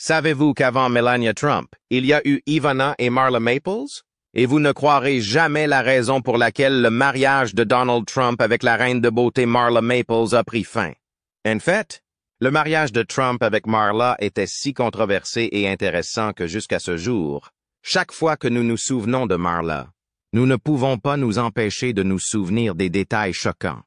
Savez-vous qu'avant Melania Trump, il y a eu Ivana et Marla Maples? Et vous ne croirez jamais la raison pour laquelle le mariage de Donald Trump avec la reine de beauté Marla Maples a pris fin. En fait, le mariage de Trump avec Marla était si controversé et intéressant que jusqu'à ce jour, chaque fois que nous nous souvenons de Marla, nous ne pouvons pas nous empêcher de nous souvenir des détails choquants.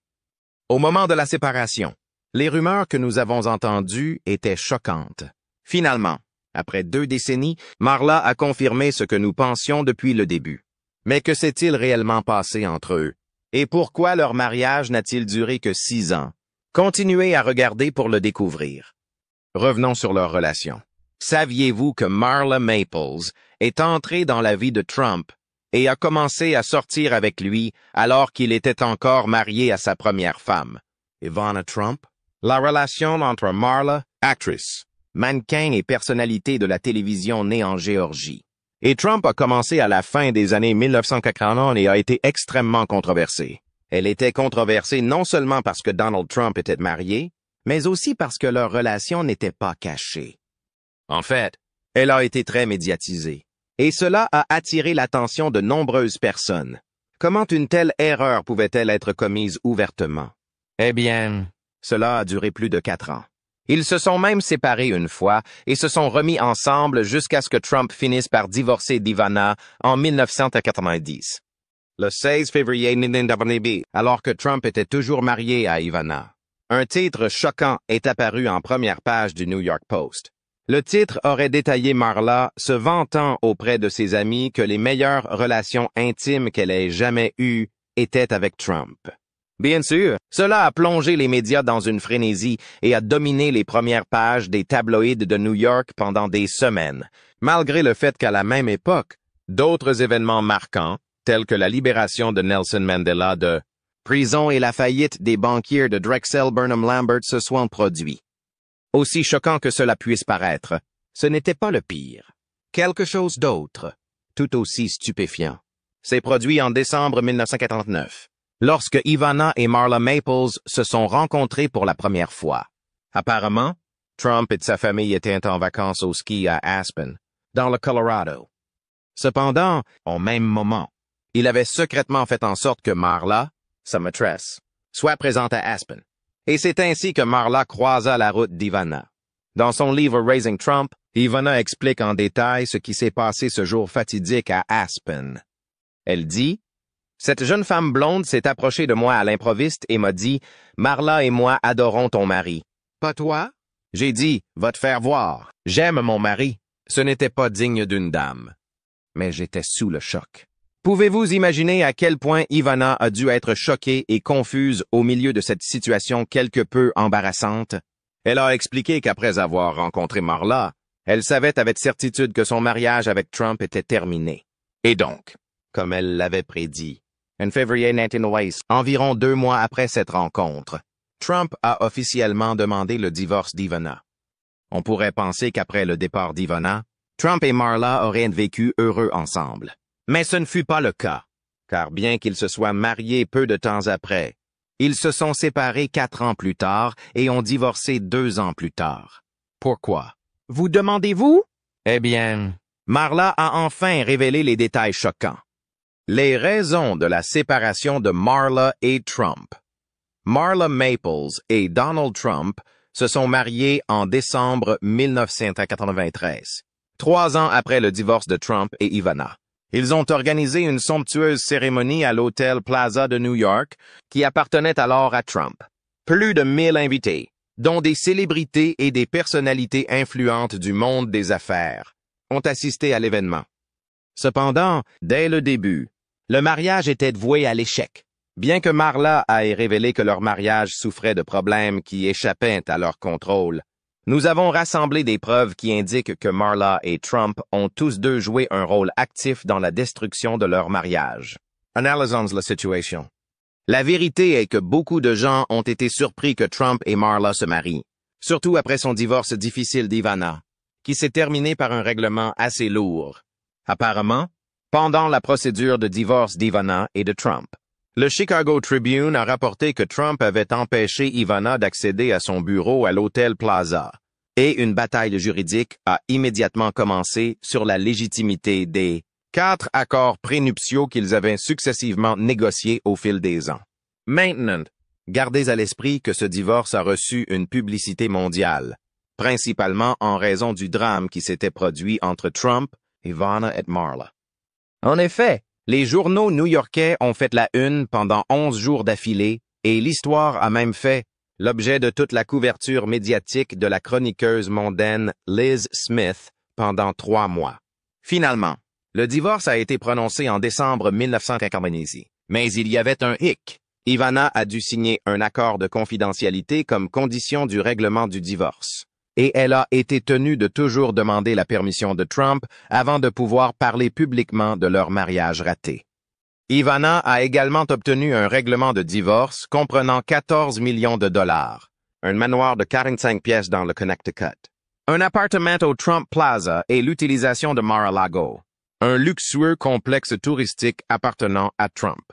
Au moment de la séparation, les rumeurs que nous avons entendues étaient choquantes. Finalement, après 2 décennies, Marla a confirmé ce que nous pensions depuis le début. Mais que s'est-il réellement passé entre eux? Et pourquoi leur mariage n'a-t-il duré que 6 ans? Continuez à regarder pour le découvrir. Revenons sur leur relation. Saviez-vous que Marla Maples est entrée dans la vie de Trump et a commencé à sortir avec lui alors qu'il était encore marié à sa première femme, Ivana Trump? La relation entre Marla, actrice, mannequin et personnalité de la télévision née en Géorgie, et Trump a commencé à la fin des années 1980 et a été extrêmement controversée. Elle était controversée non seulement parce que Donald Trump était marié, mais aussi parce que leur relation n'était pas cachée. En fait, elle a été très médiatisée, et cela a attiré l'attention de nombreuses personnes. Comment une telle erreur pouvait-elle être commise ouvertement? Eh bien, cela a duré plus de 4 ans. Ils se sont même séparés une fois et se sont remis ensemble jusqu'à ce que Trump finisse par divorcer d'Ivana en 1990. Le 16 février 1990, alors que Trump était toujours marié à Ivana. Un titre choquant est apparu en première page du New York Post. Le titre aurait détaillé Marla se vantant auprès de ses amis que les meilleures relations intimes qu'elle ait jamais eues étaient avec Trump. Bien sûr, cela a plongé les médias dans une frénésie et a dominé les premières pages des tabloïds de New York pendant des semaines, malgré le fait qu'à la même époque, d'autres événements marquants, tels que la libération de Nelson Mandela de prison et la faillite des banquiers de Drexel Burnham Lambert se soient produits. Aussi choquant que cela puisse paraître, ce n'était pas le pire. Quelque chose d'autre, tout aussi stupéfiant, s'est produit en décembre 1949. Lorsque Ivana et Marla Maples se sont rencontrés pour la première fois. Apparemment, Trump et sa famille étaient en vacances au ski à Aspen, dans le Colorado. Cependant, au même moment, il avait secrètement fait en sorte que Marla, sa maîtresse, soit présente à Aspen. Et c'est ainsi que Marla croisa la route d'Ivana. Dans son livre Raising Trump, Ivana explique en détail ce qui s'est passé ce jour fatidique à Aspen. Elle dit: cette jeune femme blonde s'est approchée de moi à l'improviste et m'a dit « Marla et moi adorons ton mari. »« Pas toi? » J'ai dit « Va te faire voir. J'aime mon mari. » Ce n'était pas digne d'une dame. Mais j'étais sous le choc. Pouvez-vous imaginer à quel point Ivana a dû être choquée et confuse au milieu de cette situation quelque peu embarrassante? Elle a expliqué qu'après avoir rencontré Marla, elle savait avec certitude que son mariage avec Trump était terminé. Et donc, comme elle l'avait prédit, en février 1990, environ 2 mois après cette rencontre, Trump a officiellement demandé le divorce d'Ivana. On pourrait penser qu'après le départ d'Ivana, Trump et Marla auraient vécu heureux ensemble. Mais ce ne fut pas le cas, car bien qu'ils se soient mariés peu de temps après, ils se sont séparés 4 ans plus tard et ont divorcé 2 ans plus tard. Pourquoi? Vous demandez-vous? Eh bien, Marla a enfin révélé les détails choquants. Les raisons de la séparation de Marla et Trump. Marla Maples et Donald Trump se sont mariés en décembre 1993, 3 ans après le divorce de Trump et Ivana. Ils ont organisé une somptueuse cérémonie à l'hôtel Plaza de New York qui appartenait alors à Trump. Plus de 1000 invités, dont des célébrités et des personnalités influentes du monde des affaires, ont assisté à l'événement. Cependant, dès le début, le mariage était voué à l'échec. Bien que Marla ait révélé que leur mariage souffrait de problèmes qui échappaient à leur contrôle, nous avons rassemblé des preuves qui indiquent que Marla et Trump ont tous deux joué un rôle actif dans la destruction de leur mariage. Analysons la situation. La vérité est que beaucoup de gens ont été surpris que Trump et Marla se marient, surtout après son divorce difficile d'Ivana, qui s'est terminé par un règlement assez lourd. Apparemment, pendant la procédure de divorce d'Ivana et de Trump, le Chicago Tribune a rapporté que Trump avait empêché Ivana d'accéder à son bureau à l'hôtel Plaza, Et une bataille juridique a immédiatement commencé sur la légitimité des 4 accords prénuptiaux qu'ils avaient successivement négociés au fil des ans. Maintenant, gardez à l'esprit que ce divorce a reçu une publicité mondiale, principalement en raison du drame qui s'était produit entre Trump, Ivana et Marla. En effet, les journaux new-yorkais ont fait la une pendant 11 jours d'affilée et l'histoire a même fait l'objet de toute la couverture médiatique de la chroniqueuse mondaine Liz Smith pendant 3 mois. Finalement, le divorce a été prononcé en décembre 1990, mais il y avait un hic. Ivana a dû signer un accord de confidentialité comme condition du règlement du divorce. Et elle a été tenue de toujours demander la permission de Trump avant de pouvoir parler publiquement de leur mariage raté. Ivana a également obtenu un règlement de divorce comprenant 14 millions de dollars, un manoir de 45 pièces dans le Connecticut, un appartement au Trump Plaza et l'utilisation de Mar-a-Lago, un luxueux complexe touristique appartenant à Trump,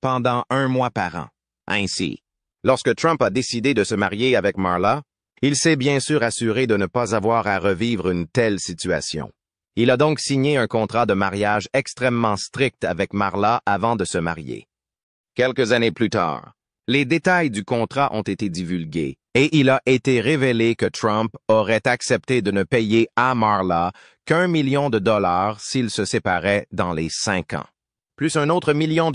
pendant 1 mois par an. Ainsi, lorsque Trump a décidé de se marier avec Marla, il s'est bien sûr assuré de ne pas avoir à revivre une telle situation. Il a donc signé un contrat de mariage extrêmement strict avec Marla avant de se marier. Quelques années plus tard, les détails du contrat ont été divulgués et il a été révélé que Trump aurait accepté de ne payer à Marla qu'1 million de dollars s'ils se séparaient dans les 5 ans, plus un autre $1 million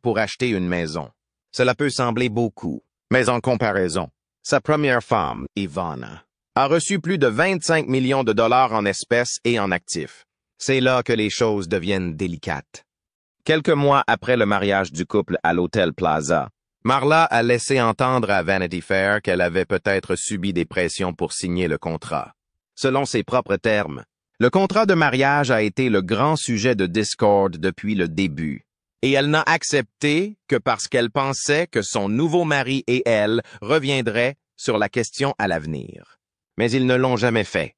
pour acheter une maison. Cela peut sembler beaucoup, mais en comparaison, sa première femme, Ivana, a reçu plus de 25 millions de dollars en espèces et en actifs. C'est là que les choses deviennent délicates. Quelques mois après le mariage du couple à l'Hôtel Plaza, Marla a laissé entendre à Vanity Fair qu'elle avait peut-être subi des pressions pour signer le contrat. Selon ses propres termes, le contrat de mariage a été le grand sujet de discorde depuis le début, et elle n'a accepté que parce qu'elle pensait que son nouveau mari et elle reviendraient sur la question à l'avenir. Mais ils ne l'ont jamais fait.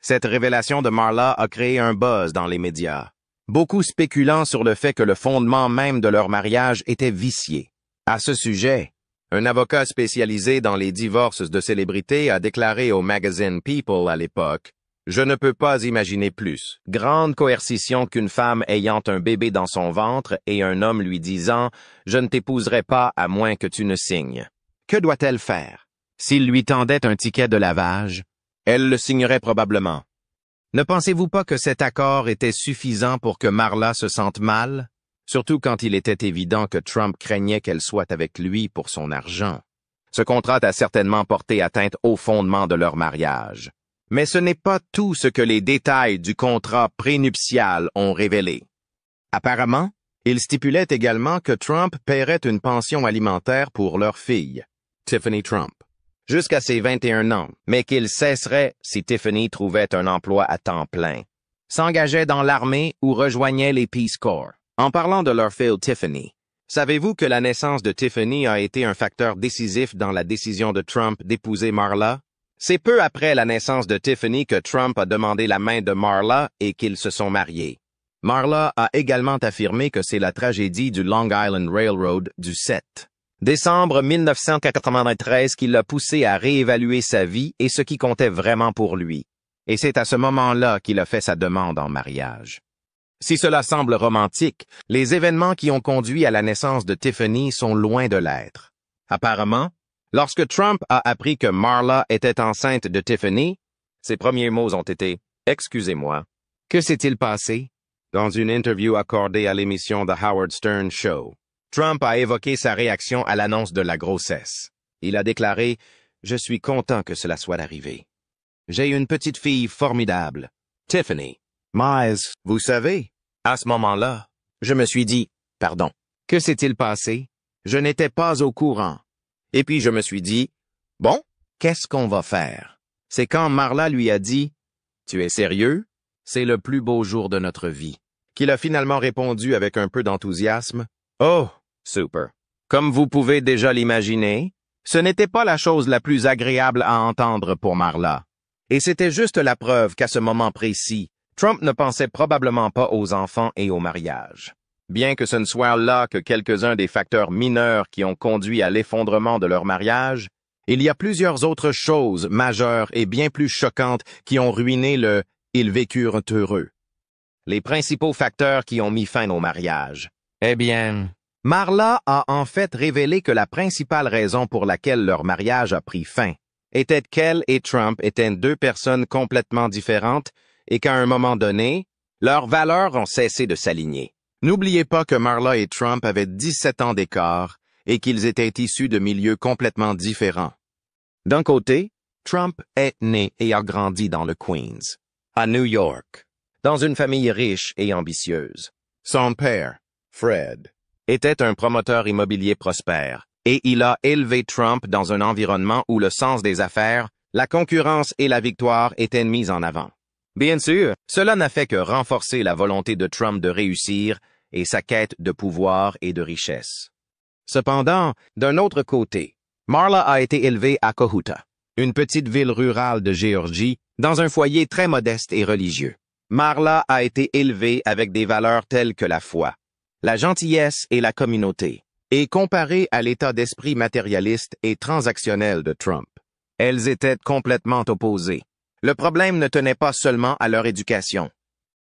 Cette révélation de Marla a créé un buzz dans les médias, beaucoup spéculant sur le fait que le fondement même de leur mariage était vicié. À ce sujet, un avocat spécialisé dans les divorces de célébrités a déclaré au magazine People à l'époque: « Je ne peux pas imaginer plus grande coercition qu'une femme ayant un bébé dans son ventre et un homme lui disant « Je ne t'épouserai pas à moins que tu ne signes ». Que doit-elle faire? S'il lui tendait un ticket de lavage, elle le signerait probablement. Ne pensez-vous pas que cet accord était suffisant pour que Marla se sente mal? Surtout quand il était évident que Trump craignait qu'elle soit avec lui pour son argent. Ce contrat a certainement porté atteinte au fondement de leur mariage. Mais ce n'est pas tout ce que les détails du contrat prénuptial ont révélé. Apparemment, il stipulait également que Trump paierait une pension alimentaire pour leur fille, Tiffany Trump, jusqu'à ses 21 ans, mais qu'il cesserait si Tiffany trouvait un emploi à temps plein, s'engageait dans l'armée ou rejoignait les Peace Corps. En parlant de leur fille Tiffany, savez-vous que la naissance de Tiffany a été un facteur décisif dans la décision de Trump d'épouser Marla? C'est peu après la naissance de Tiffany que Trump a demandé la main de Marla et qu'ils se sont mariés. Marla a également affirmé que c'est la tragédie du Long Island Railroad du 7 décembre 1993 qui l'a poussé à réévaluer sa vie et ce qui comptait vraiment pour lui. Et c'est à ce moment-là qu'il a fait sa demande en mariage. Si cela semble romantique, les événements qui ont conduit à la naissance de Tiffany sont loin de l'être. Apparemment, lorsque Trump a appris que Marla était enceinte de Tiffany, ses premiers mots ont été « Excusez-moi, que s'est-il passé? » Dans une interview accordée à l'émission The Howard Stern Show, Trump a évoqué sa réaction à l'annonce de la grossesse. Il a déclaré « Je suis content que cela soit arrivé. J'ai une petite fille formidable, Tiffany. Mais, vous savez, à ce moment-là, je me suis dit « Pardon, que s'est-il passé? Je n'étais pas au courant. » Et puis je me suis dit « Bon, qu'est-ce qu'on va faire? » C'est quand Marla lui a dit « Tu es sérieux? C'est le plus beau jour de notre vie. » Qu'il a finalement répondu avec un peu d'enthousiasme « Oh, super. » Comme vous pouvez déjà l'imaginer, ce n'était pas la chose la plus agréable à entendre pour Marla. Et c'était juste la preuve qu'à ce moment précis, Trump ne pensait probablement pas aux enfants et au mariage. Bien que ce ne soit là que quelques-uns des facteurs mineurs qui ont conduit à l'effondrement de leur mariage, Il y a plusieurs autres choses majeures et bien plus choquantes qui ont ruiné le « ils vécurent heureux ». Les principaux facteurs qui ont mis fin au mariage. Eh bien, Marla a en fait révélé que la principale raison pour laquelle leur mariage a pris fin était qu'elle et Trump étaient deux personnes complètement différentes et qu'à un moment donné, leurs valeurs ont cessé de s'aligner. N'oubliez pas que Marla et Trump avaient 17 ans d'écart et qu'ils étaient issus de milieux complètement différents. D'un côté, Trump est né et a grandi dans le Queens, à New York, dans une famille riche et ambitieuse. Son père, Fred, était un promoteur immobilier prospère, et il a élevé Trump dans un environnement où le sens des affaires, la concurrence et la victoire étaient mises en avant. Bien sûr, cela n'a fait que renforcer la volonté de Trump de réussir et sa quête de pouvoir et de richesse. Cependant, d'un autre côté, Marla a été élevée à Cohutta, une petite ville rurale de Géorgie, dans un foyer très modeste et religieux. Marla a été élevée avec des valeurs telles que la foi, la gentillesse et la communauté, et comparée à l'état d'esprit matérialiste et transactionnel de Trump. Elles étaient complètement opposées. Le problème ne tenait pas seulement à leur éducation.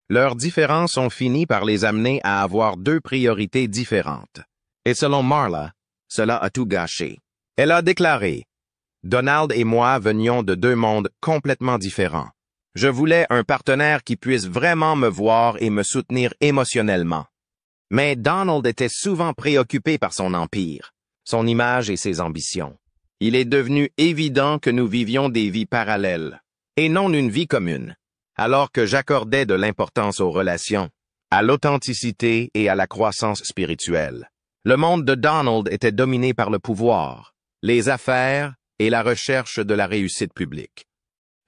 Leurs différences ont fini par les amener à avoir deux priorités différentes. Et selon Marla, cela a tout gâché. Elle a déclaré « Donald et moi venions de deux mondes complètement différents. Je voulais un partenaire qui puisse vraiment me voir et me soutenir émotionnellement. Mais Donald était souvent préoccupé par son empire, son image et ses ambitions. Il est devenu évident que nous vivions des vies parallèles, et non une vie commune, alors que j'accordais de l'importance aux relations, à l'authenticité et à la croissance spirituelle. Le monde de Donald était dominé par le pouvoir, les affaires et la recherche de la réussite publique.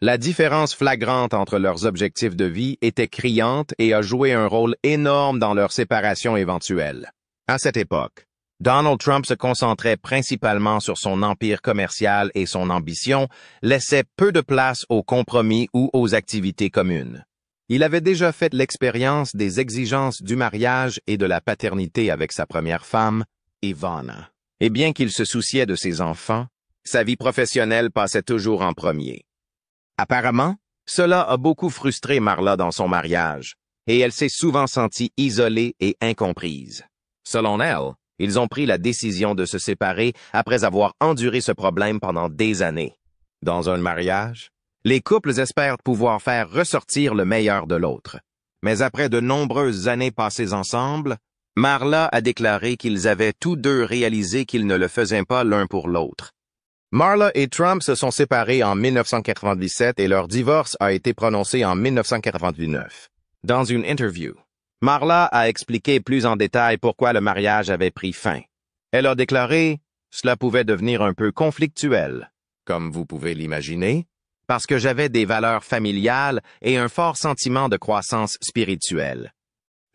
La différence flagrante entre leurs objectifs de vie était criante et a joué un rôle énorme dans leur séparation éventuelle. À cette époque, Donald Trump se concentrait principalement sur son empire commercial et son ambition laissait peu de place aux compromis ou aux activités communes. Il avait déjà fait l'expérience des exigences du mariage et de la paternité avec sa première femme, Ivana. Et bien qu'il se souciait de ses enfants, sa vie professionnelle passait toujours en premier. Apparemment, cela a beaucoup frustré Marla dans son mariage, et elle s'est souvent sentie isolée et incomprise. Selon elle, ils ont pris la décision de se séparer après avoir enduré ce problème pendant des années. Dans un mariage, les couples espèrent pouvoir faire ressortir le meilleur de l'autre. Mais après de nombreuses années passées ensemble, Marla a déclaré qu'ils avaient tous deux réalisé qu'ils ne le faisaient pas l'un pour l'autre. Marla et Trump se sont séparés en 1997 et leur divorce a été prononcé en 1999. Dans une interview, Marla a expliqué plus en détail pourquoi le mariage avait pris fin. Elle a déclaré « Cela pouvait devenir un peu conflictuel, comme vous pouvez l'imaginer, parce que j'avais des valeurs familiales et un fort sentiment de croissance spirituelle.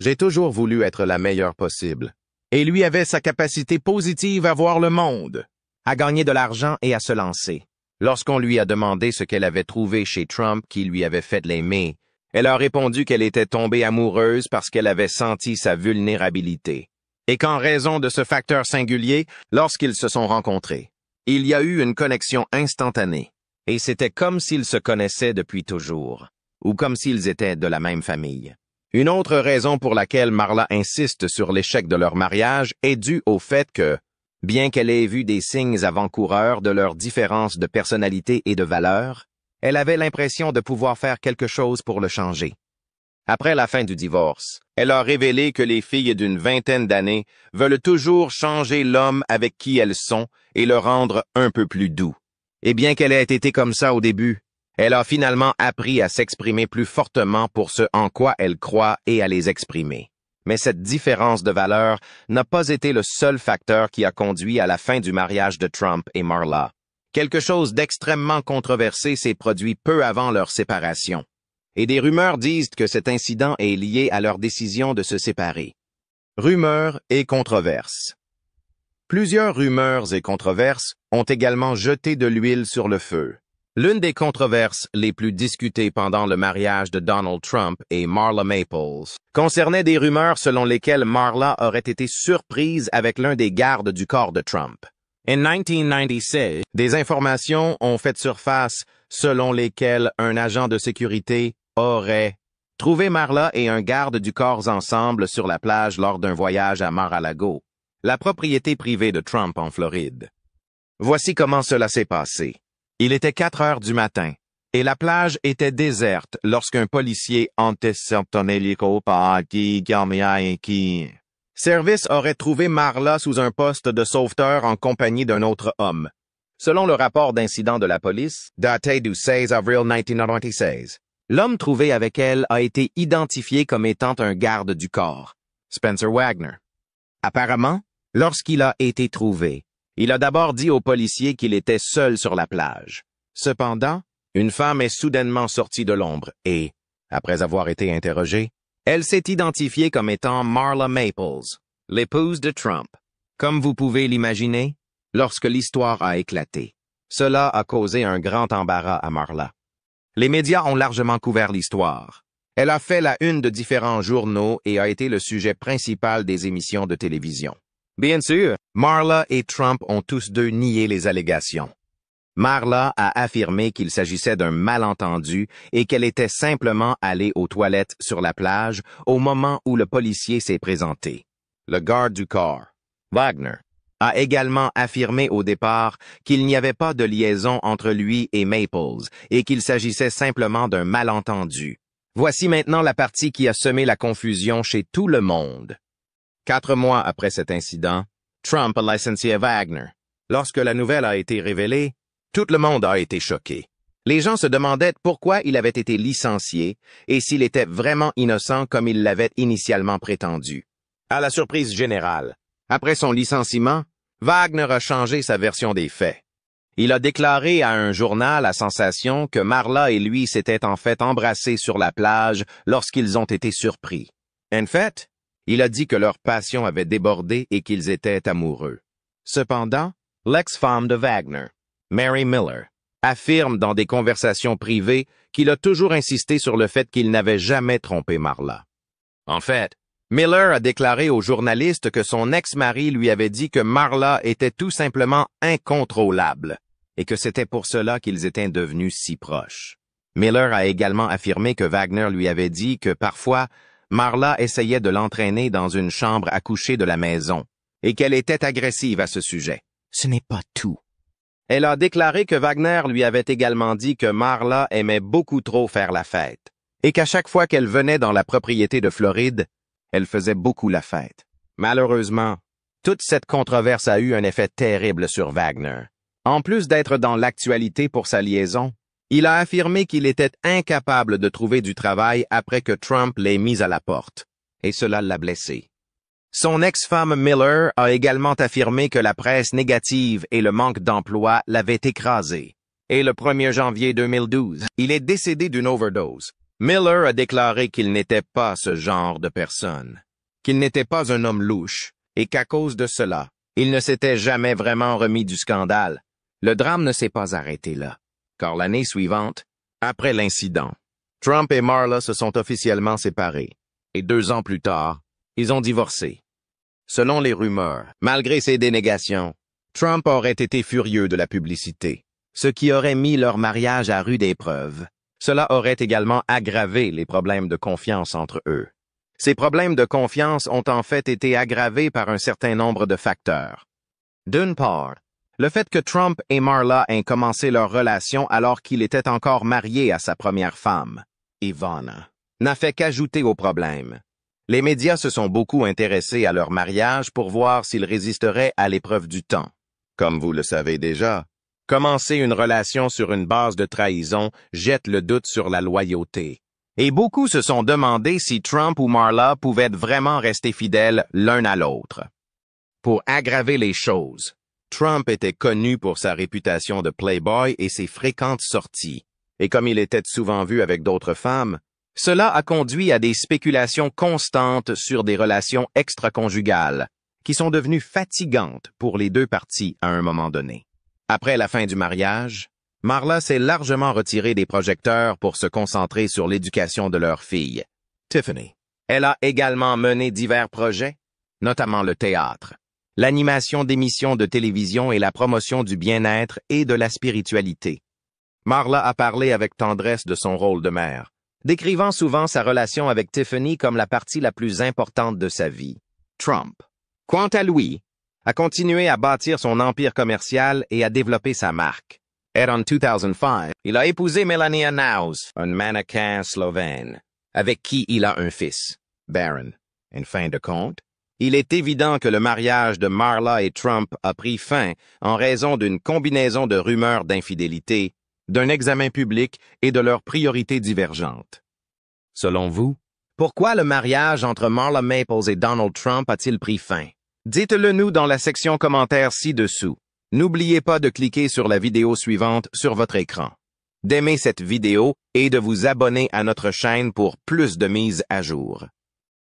J'ai toujours voulu être la meilleure possible, et lui avait sa capacité positive à voir le monde, à gagner de l'argent et à se lancer. Lorsqu'on lui a demandé ce qu'elle avait trouvé chez Trump qui lui avait fait l'aimer, elle a répondu qu'elle était tombée amoureuse parce qu'elle avait senti sa vulnérabilité, et qu'en raison de ce facteur singulier, lorsqu'ils se sont rencontrés, il y a eu une connexion instantanée, et c'était comme s'ils se connaissaient depuis toujours, ou comme s'ils étaient de la même famille. Une autre raison pour laquelle Marla insiste sur l'échec de leur mariage est due au fait que, bien qu'elle ait vu des signes avant-coureurs de leur différence de personnalité et de valeurs, elle avait l'impression de pouvoir faire quelque chose pour le changer. Après la fin du divorce, elle a révélé que les filles d'une vingtaine d'années veulent toujours changer l'homme avec qui elles sont et le rendre un peu plus doux. Et bien qu'elle ait été comme ça au début, elle a finalement appris à s'exprimer plus fortement pour ce en quoi elle croit et à les exprimer. Mais cette différence de valeur n'a pas été le seul facteur qui a conduit à la fin du mariage de Trump et Marla. Quelque chose d'extrêmement controversé s'est produit peu avant leur séparation. Et des rumeurs disent que cet incident est lié à leur décision de se séparer. Rumeurs et controverses. Plusieurs rumeurs et controverses ont également jeté de l'huile sur le feu. L'une des controverses les plus discutées pendant le mariage de Donald Trump et Marla Maples concernait des rumeurs selon lesquelles Marla aurait été surprise avec l'un des gardes du corps de Trump. En 1996, des informations ont fait surface selon lesquelles un agent de sécurité aurait trouvé Marla et un garde du corps ensemble sur la plage lors d'un voyage à Mar-a-Lago, la propriété privée de Trump en Floride. Voici comment cela s'est passé. Il était 4 heures du matin et la plage était déserte lorsqu'un policier service aurait trouvé Marla sous un poste de sauveteur en compagnie d'un autre homme. Selon le rapport d'incident de la police, daté du 16 avril 1996, l'homme trouvé avec elle a été identifié comme étant un garde du corps, Spencer Wagner. Apparemment, lorsqu'il a été trouvé, il a d'abord dit au policier qu'il était seul sur la plage. Cependant, une femme est soudainement sortie de l'ombre et, après avoir été interrogée, elle s'est identifiée comme étant Marla Maples, l'épouse de Trump. Comme vous pouvez l'imaginer, lorsque l'histoire a éclaté, cela a causé un grand embarras à Marla. Les médias ont largement couvert l'histoire. Elle a fait la une de différents journaux et a été le sujet principal des émissions de télévision. Bien sûr, Marla et Trump ont tous deux nié les allégations. Marla a affirmé qu'il s'agissait d'un malentendu et qu'elle était simplement allée aux toilettes sur la plage au moment où le policier s'est présenté. Le garde du corps, Wagner, a également affirmé au départ qu'il n'y avait pas de liaison entre lui et Maples et qu'il s'agissait simplement d'un malentendu. Voici maintenant la partie qui a semé la confusion chez tout le monde. 4 mois après cet incident, Trump a licencié Wagner. Lorsque la nouvelle a été révélée, tout le monde a été choqué. Les gens se demandaient pourquoi il avait été licencié et s'il était vraiment innocent comme il l'avait initialement prétendu. À la surprise générale, après son licenciement, Wagner a changé sa version des faits. Il a déclaré à un journal à sensation que Marla et lui s'étaient en fait embrassés sur la plage lorsqu'ils ont été surpris. En fait, il a dit que leur passion avait débordé et qu'ils étaient amoureux. Cependant, l'ex-femme de Wagner, Mary Miller, affirme dans des conversations privées qu'il a toujours insisté sur le fait qu'il n'avait jamais trompé Marla. En fait, Miller a déclaré aux journalistes que son ex-mari lui avait dit que Marla était tout simplement incontrôlable et que c'était pour cela qu'ils étaient devenus si proches. Miller a également affirmé que Wagner lui avait dit que parfois, Marla essayait de l'entraîner dans une chambre à coucher de la maison et qu'elle était agressive à ce sujet. Ce n'est pas tout. Elle a déclaré que Wagner lui avait également dit que Marla aimait beaucoup trop faire la fête et qu'à chaque fois qu'elle venait dans la propriété de Floride, elle faisait beaucoup la fête. Malheureusement, toute cette controverse a eu un effet terrible sur Wagner. En plus d'être dans l'actualité pour sa liaison, il a affirmé qu'il était incapable de trouver du travail après que Trump l'ait mis à la porte, et cela l'a blessé. Son ex-femme Miller a également affirmé que la presse négative et le manque d'emploi l'avaient écrasé. Et le 1er janvier 2012, il est décédé d'une overdose. Miller a déclaré qu'il n'était pas ce genre de personne, qu'il n'était pas un homme louche, et qu'à cause de cela, il ne s'était jamais vraiment remis du scandale. Le drame ne s'est pas arrêté là, car l'année suivante, après l'incident, Trump et Marla se sont officiellement séparés, et 2 ans plus tard, ils ont divorcé. Selon les rumeurs, malgré ces dénégations, Trump aurait été furieux de la publicité, ce qui aurait mis leur mariage à rude épreuve. Cela aurait également aggravé les problèmes de confiance entre eux. Ces problèmes de confiance ont en fait été aggravés par un certain nombre de facteurs. D'une part, le fait que Trump et Marla aient commencé leur relation alors qu'il était encore marié à sa première femme, Ivana, n'a fait qu'ajouter au problème. Les médias se sont beaucoup intéressés à leur mariage pour voir s'ils résisteraient à l'épreuve du temps. Comme vous le savez déjà, commencer une relation sur une base de trahison jette le doute sur la loyauté. Et beaucoup se sont demandé si Trump ou Marla pouvaient vraiment rester fidèles l'un à l'autre. Pour aggraver les choses, Trump était connu pour sa réputation de playboy et ses fréquentes sorties. Et comme il était souvent vu avec d'autres femmes, cela a conduit à des spéculations constantes sur des relations extraconjugales, qui sont devenues fatigantes pour les 2 parties à un moment donné. Après la fin du mariage, Marla s'est largement retirée des projecteurs pour se concentrer sur l'éducation de leur fille, Tiffany. Elle a également mené divers projets, notamment le théâtre. l'animation d'émissions de télévision et la promotion du bien-être et de la spiritualité. Marla a parlé avec tendresse de son rôle de mère, décrivant souvent sa relation avec Tiffany comme la partie la plus importante de sa vie. Trump, quant à lui, a continué à bâtir son empire commercial et à développer sa marque. Et en 2005, il a épousé Melania Knauss, un mannequin slovène, avec qui il a un fils, Baron. En fin de compte, il est évident que le mariage de Marla et Trump a pris fin en raison d'une combinaison de rumeurs d'infidélité, d'un examen public et de leurs priorités divergentes. Selon vous, pourquoi le mariage entre Marla Maples et Donald Trump a-t-il pris fin? Dites-le nous dans la section commentaires ci-dessous. N'oubliez pas de cliquer sur la vidéo suivante sur votre écran, d'aimer cette vidéo et de vous abonner à notre chaîne pour plus de mises à jour.